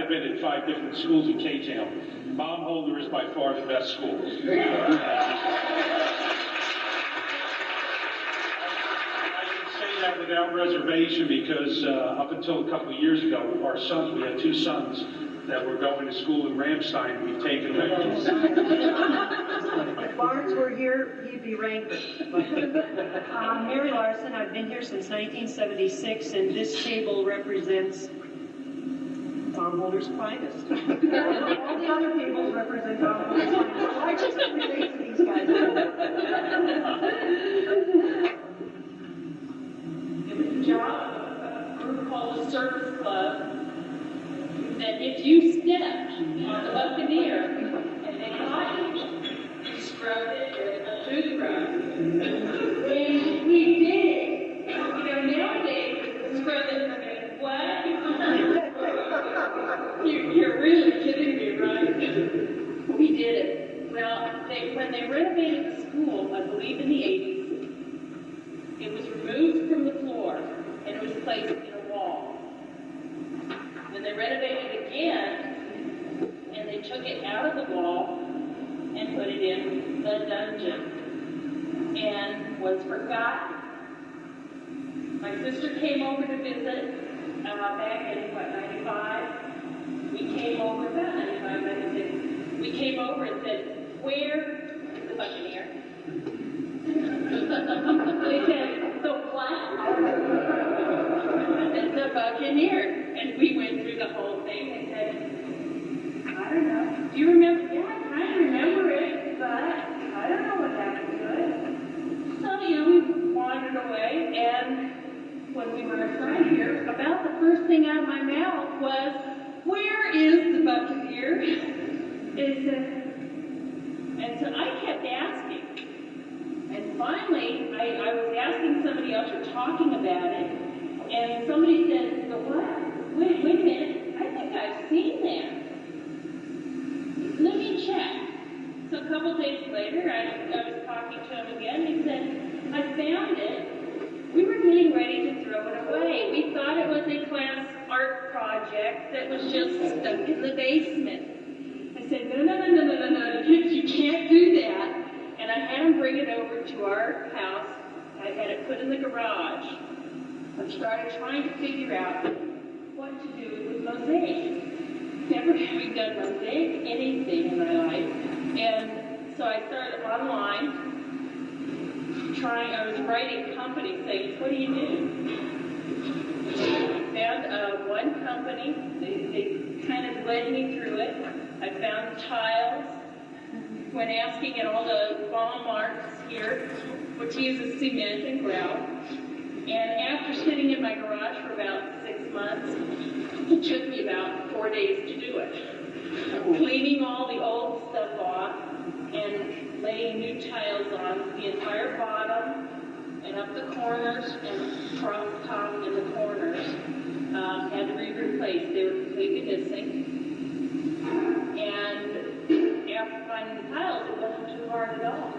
I've been at 5 different schools in K-Town. Baumholder is by far the best school. That without reservation, because up until a couple of years ago, our sons, we had 2 sons that were going to school in Ramstein. We've taken them. If Barnes were here, he'd be ranking. Mary Larson, I've been here since 1976, and this table represents Baumholder's finest. All the other tables represent Baumholder's finest. So I just relate to these guys. Job, a group called the Service Club, that if you stepped on the Buccaneer and they caught you, you scrubbed it with a toothbrush. And we did it. You know, nowadays, scrub it with what? You're really kidding me, right? We did it. Well, when they renovated the school, I believe in the 80s, it was removed from the floor, and it was placed in a wall. Then they renovated it again, and they took it out of the wall and put it in the dungeon, and was forgotten. My sister came over to visit back in, 95? We came over, about 95, 96. We came over and said, where is the Buccaneer? They said, the what? It's the Buccaneer. And we went through the whole thing and said, I don't know. Do you remember? Yeah, I kind of remember it, but I don't know what happened to it. So, you know, we wandered away, and when we were assigned here, about the first thing out of my mouth was, where is the Buccaneer? And so I kept asking. And finally, I was asking somebody else, or talking about it, and somebody said, the what? Wait a minute, I think I've seen that. Let me check. So a couple days later, I was talking to him again, and he said, I found it. We were getting ready to throw it away. We thought it was a class art project that was just stuck in the basement. I said, no, you can't do that. And I had him bring it over to our house. I had it put in the garage. I started trying to figure out what to do with mosaic. Never having done mosaic anything in my life. And so I started online, I was writing company things. What do you do? I found one company. They kind of led me through it. I found tiles. When asking at all the Walmarts here, which uses cement and grout. And after sitting in my garage for about 6 months, it took me about 4 days to do it. Cleaning all the old stuff off and laying new tiles on the entire bottom and up the corners and across the top and the corners. Had to be replaced. They were completely missing. And after finding the tiles, it wasn't too hard at all.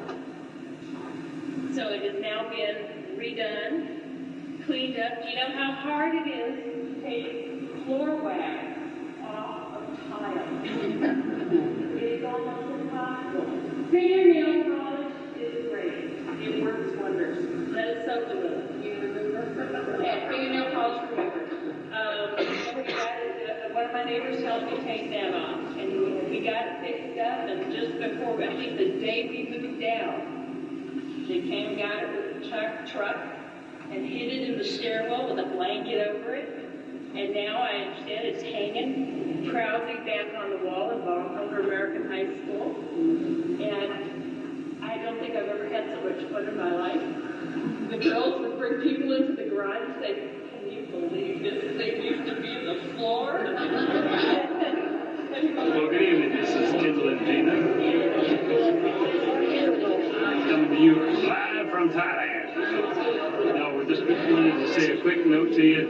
So it has now been redone, cleaned up. Do you know how hard it is to take floor wax off of tile? It is almost impossible. Fingernail polish is great. It works wonders. Let it soak a little. You remember? Yeah, fingernail polish remover. One of my neighbors helped me take that off, and we got it fixed up, and just before, I think the day we moved down, they came and got it with the truck and hid it in the stairwell with a blanket over it, and now I understand it's hanging proudly back on the wall in Baumholder American High School, and I don't think I've ever had so much fun in my life. The girls would bring people into the garage and say, believe this thing used to be in the floor? Well, good evening. This is Kendall and Gina. Coming to you live from Thailand. No, we're just wanted to say a quick note to you.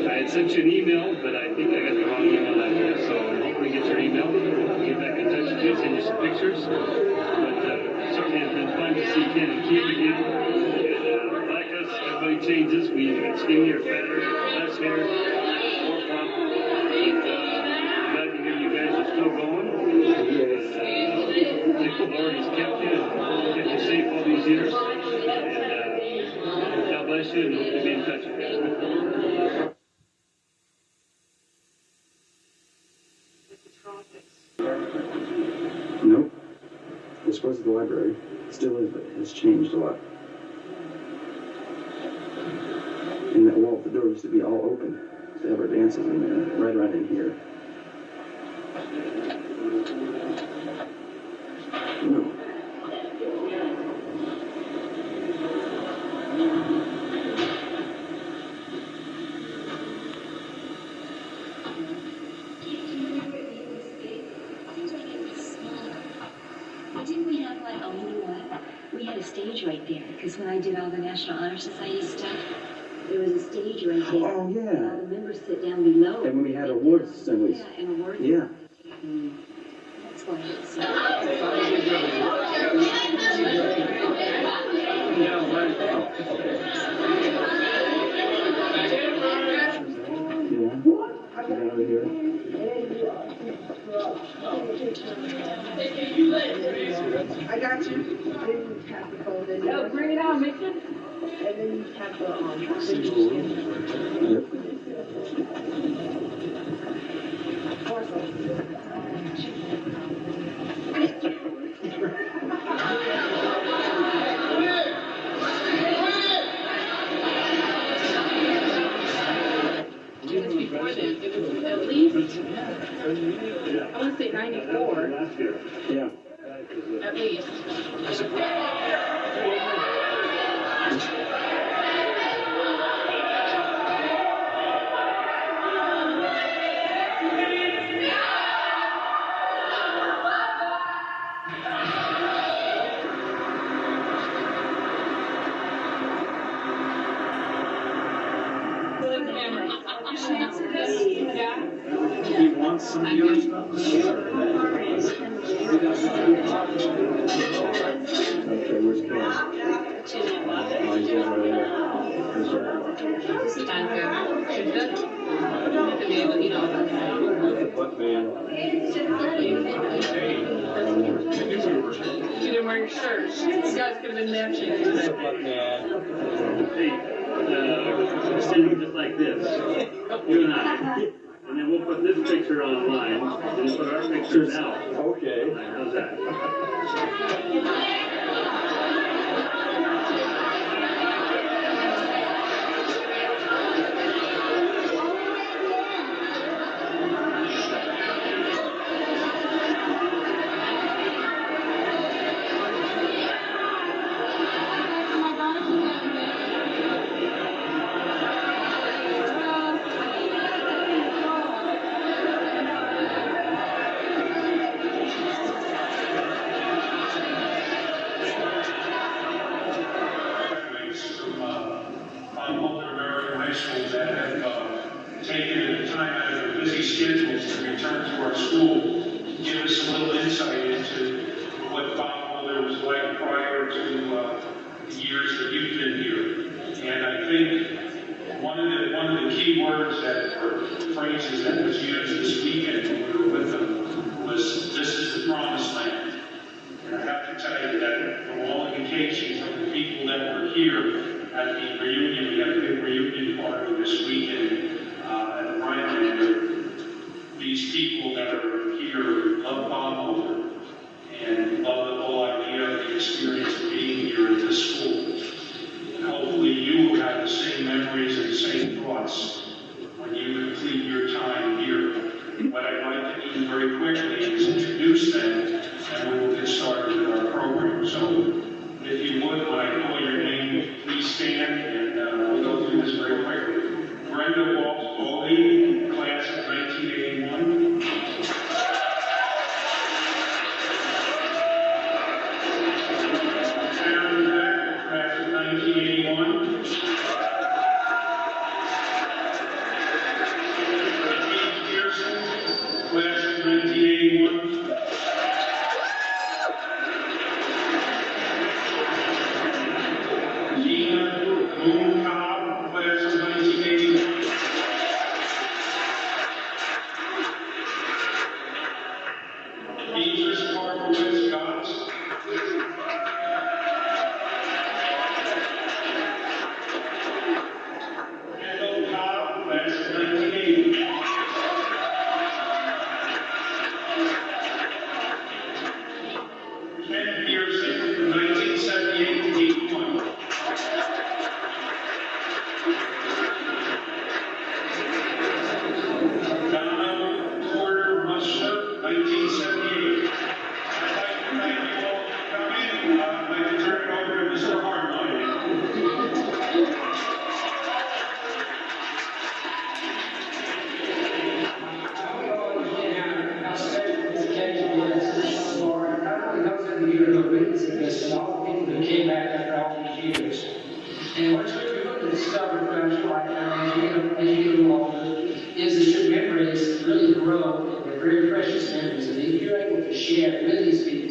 I had sent you an email, but I think I got the wrong email address, so I'm hoping to get your email. Get back in touch with you, send you some pictures. But certainly it's been fun to see Ken and Keith again. Everybody changes. We get skinnier, fatter, less hair, more plump. soon. Hope to be in touch with you. Nope. It was supposed to be the library. It still is, but it's changed a lot. And that wall at the door used to be all open. To have our dances in there, right around in here. No. Didn't we have like, oh, you know what? We had a stage right there, because when I did all the National Honor Society stuff, there was a stage right there. Oh, yeah. And all the members sit down below. And when we had awards assemblies. Yeah, and awards. Yeah. That's why it's Yeah. Get down over here. I got you. Then you tap the phone in. Oh, bring it on, Mitchell. And then you tap the Yep. It was before then. It was at least, I want to say 94, Last year. Yeah. at least. He wants some of your stuff. Okay, where's Ken? Oh, he's down over there. He's What man? You didn't wear your shirt. You guys could have been matching today. What man? Hey, sitting just like this, you and I. And then we'll put this picture online, and we'll put our pictures out. Okay. How's that? From Baumholder American High School that have taken the time out of their busy schedules to return to our school, give us a little insight into what Baumholder was like prior to the years that you've been here. And I think one of the key words that or phrases that was used this weekend when we were with them was, "This is the promised land." And I have to tell you that from all indications of the people that were here at the reunion, we had a big reunion party this weekend at Rhinelander. These people that are here love Baumholder and love the whole idea of the experience of being here at this school. And hopefully you will have the same memories and the same thoughts when you complete your time here. What I'd like to do very quickly is introduce them, and we will get started with our program. So, if you would, when I call your name, please stand, and we'll go through this very quickly. Brenda Baldy, class of 1981. Sharon Beck, class of 1981. Keith Pearson, class of 1981. Gina Moon Cobb, class of 1981. list and all the people who came back after all these years. And what you're going to discover throughout your lifetime as you get a little older is that your memories really grow, and they're very precious memories. And if you're able to share with these people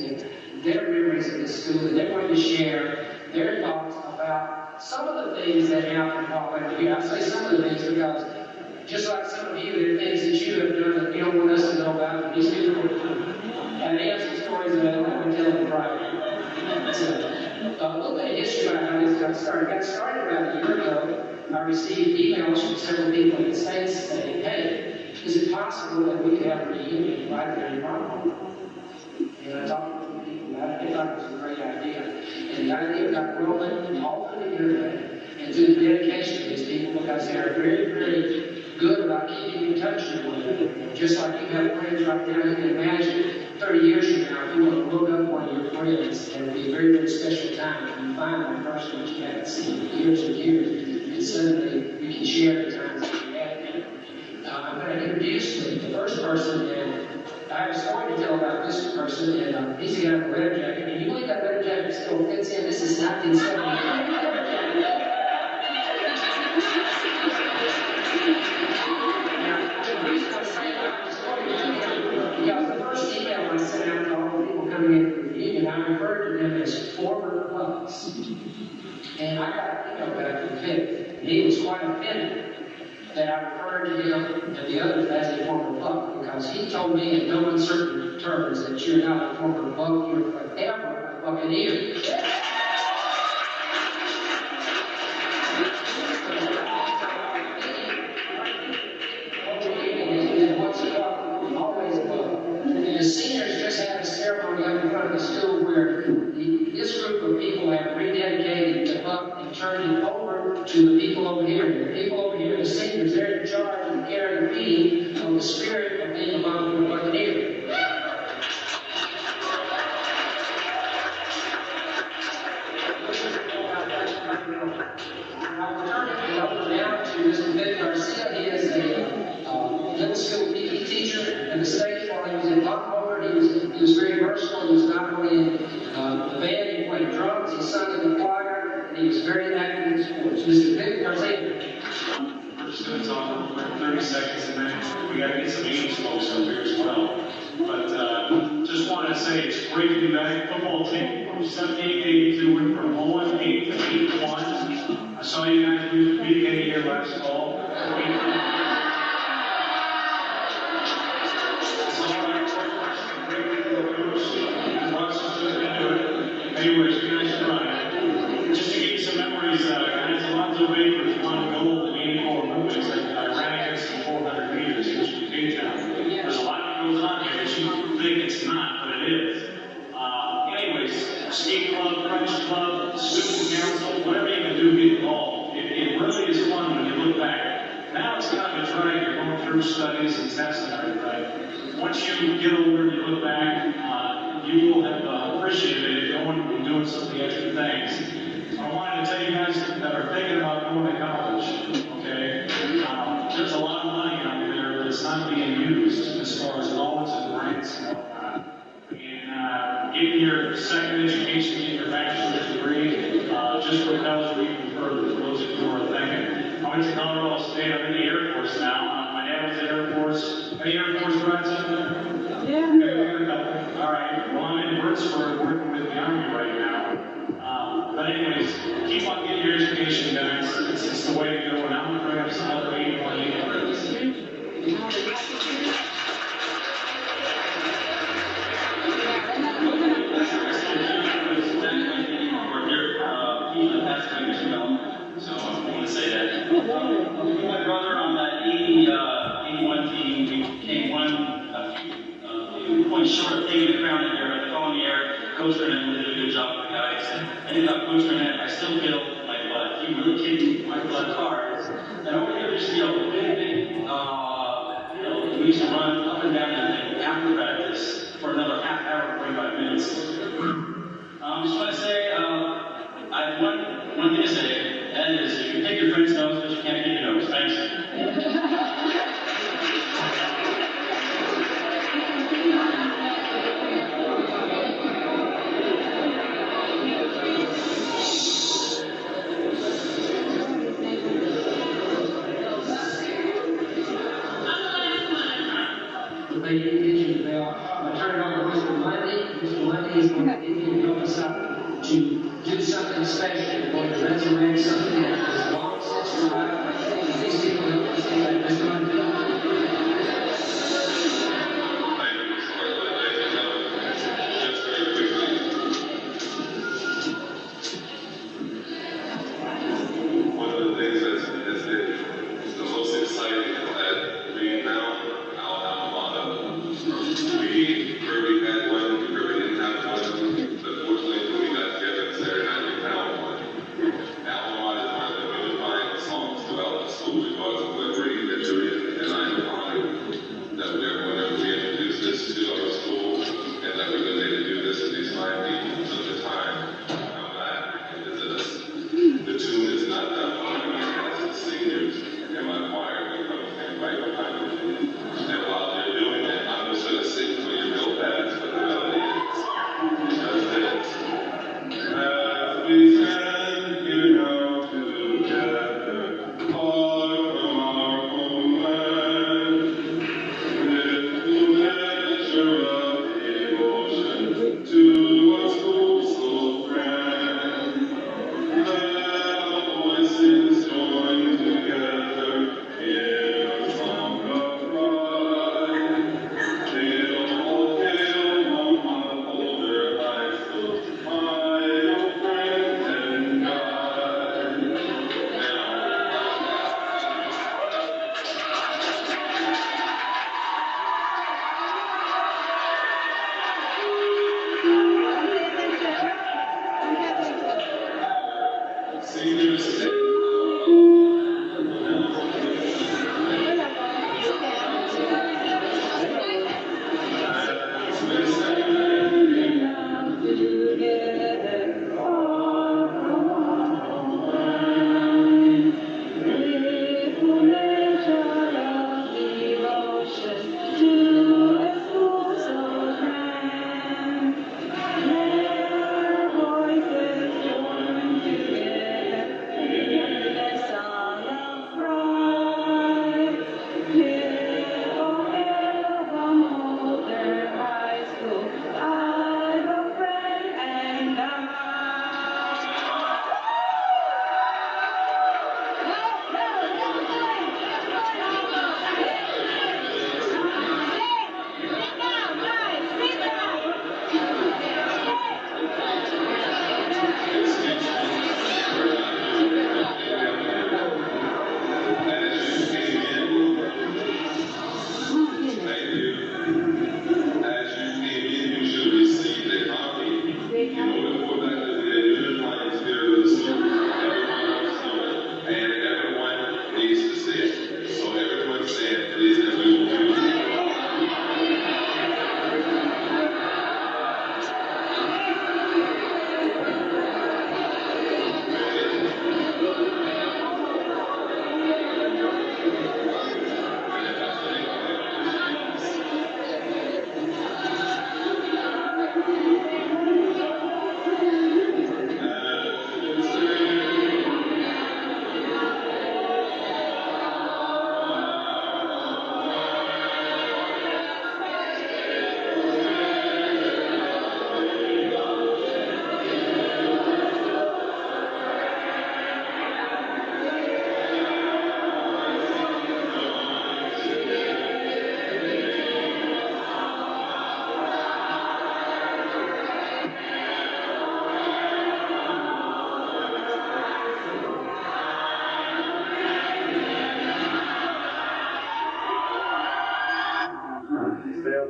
their memories of the school, and they're going to share their thoughts about some of the things that happened while they were here. I say some of the things because just like some of you, there are things that you have done that you don't want us to know about, and these people and they have some stories that I don't want to tell in private. So, a little bit of history about how this got started. It got started about a year ago. I received emails from several people in the States saying, hey, is it possible that we could have a reunion right there in Baumholder? And I talked to people about it. They thought it was a great idea. And the idea got rolling all through the internet and through the dedication of these people because they are very, very good about keeping in touch with one another. Just like you have friends right now, you can imagine 30 years from now, if you want to look up one of your friends, and it'll be a very, very special time when you find that person that you haven't seen in years and years, and suddenly you can share the times that you had. I'm going to introduce the first person, and I have a story to tell about this person, and he's got a leather jacket. And you believe that leather jacket still fits in? This is 1973. Because the first email I sent out to all the people coming in for the reunion, I referred to them as former pups. And I got an email back from Vic, and he was quite offended that I referred to him and the others as a former pup, because he told me in no uncertain terms that you're not a former pup, you're forever a buccaneer. The seniors just had a ceremony up in front of the school where this group of people have rededicated the buck and turned it over to the people over here. And the people over here, the seniors, they're in charge of carrying the feeding of the spirit of being a Baumholder Buccaneer. Now to Mr. Vic Garcia. He is a middle school PE teacher in the States. While he was in Baumholder, he was very versatile. He was not only in the band, he played drums, he sung in the choir, and he was very active in sports. Mr. Vic Garcia. We're just going to talk for 30 seconds, and then we got to get some 80s folks up here as well. But just want to say it's great to be back. Football team from 78-82 went from 0-8 to 8-1. I saw you guys do the PK here last fall. Anyways, nice run. Just to give you some memories, guys, Alonzo Baker won gold in 84 Olympics. I ran against him 400 meters. He was from K-Town. There's a lot that goes on here that you think it's not, but it is. Anyways, skate club, French club, student council, whatever you can do, get involved. It really is fun when you look back. Now it's kind of a drag. You're going through studies and tests and everything. Once you get older and you look back, you will have appreciated it going and doing some of the extra things. I wanted to tell you guys that are thinking about going to college, okay? There's a lot of money out there that's not being used as far as loans and grants and whatnot. And getting your second education, getting your bachelor's degree, just because we prefer for those of you who are thinking. I went to Colorado State. I'm in the Air Force now. My dad was in the Air Force. Any Air Force grads out there? Yeah. Okay, all right. Well, I'm in Würzburg working with the Army right now. But anyways, keep on getting your education, guys. It's the way to go. And I'm going to bring up some other 8-1 credits. So I want to say that. My brother on that 81 team, we came one point short of taking the crown in there. The following year, Coach Burnett did a good job with the guys. And without Coach Burnett, I still feel like he really kicked my blood hard. And over here, just big, we used to run up and down and after practice for another half hour, 45 minutes. Just want to say, I have one thing to say, and that is, you can pick your friend's nose, but you can't pick your nose. Thanks. lady indicated the bell. I turned it over to Mr. Lundy. Mr. Lundy is going to help us out to do something special. We're going to resurrect something that was long since forgotten. These people help us do that. Mr. Lundy. One of the things that's the most exciting that we found out on where we had one, where we didn't have one. Unfortunately, when we got together Saturday night, we found one. Alma is one of the unifying songs throughout the school because of the liberty that there is, and I am honored that whenever we introduce this to our school and that we're going to do this in these 5 meetings of the time, I'm glad because the tune is not that far. The seniors in my choir will come stand right behind me. And while they're doing that, I'm just going to sing for you real fast, but the melody is just this. As we stand here now together, far from our homeland, with the measure of devotion to a school so grand, let our voices join together in a song of pride. Hail, hail, Baumholder High School, my old friend and guide. Seniors.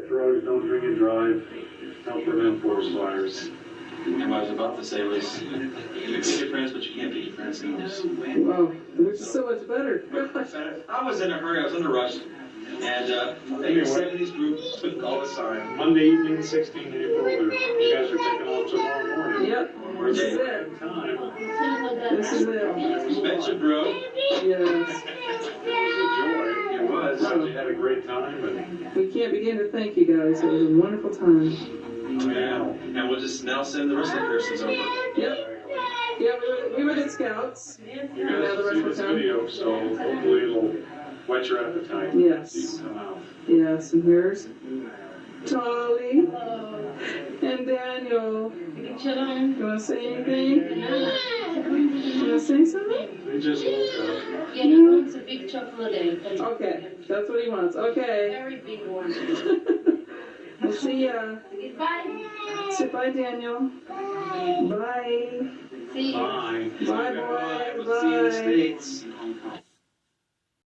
drugs, don't drink and drive, help prevent forest fires. And what I was about to say was, you can be your friends, but you can't be your friends' enemies. Wow, which is so much better. I was in a hurry, I was in a rush, and the 70s group took all the time. Monday evening, 16 April, you guys are taking off tomorrow morning. Yep, this is it. This is it. Bet you, bro. Yes. It was. You had a great time. And We can't begin to thank you guys. It was a wonderful time. Yeah. And we'll just now send the rest of the persons over. Yep. Yeah, we were the scouts. you guys will see this video, so hopefully it'll whet your appetite. Yes. You can come out. Yes, and here's Tolly and Daniel. You want to say anything? You want to say something? We just woke up. Yeah, he wants a big chocolate. Okay, that's what he wants. Okay. Very big one. We'll see ya. Bye. Say bye, Daniel. Bye. See you. Bye. Bye, boy. See you in the Bye. States.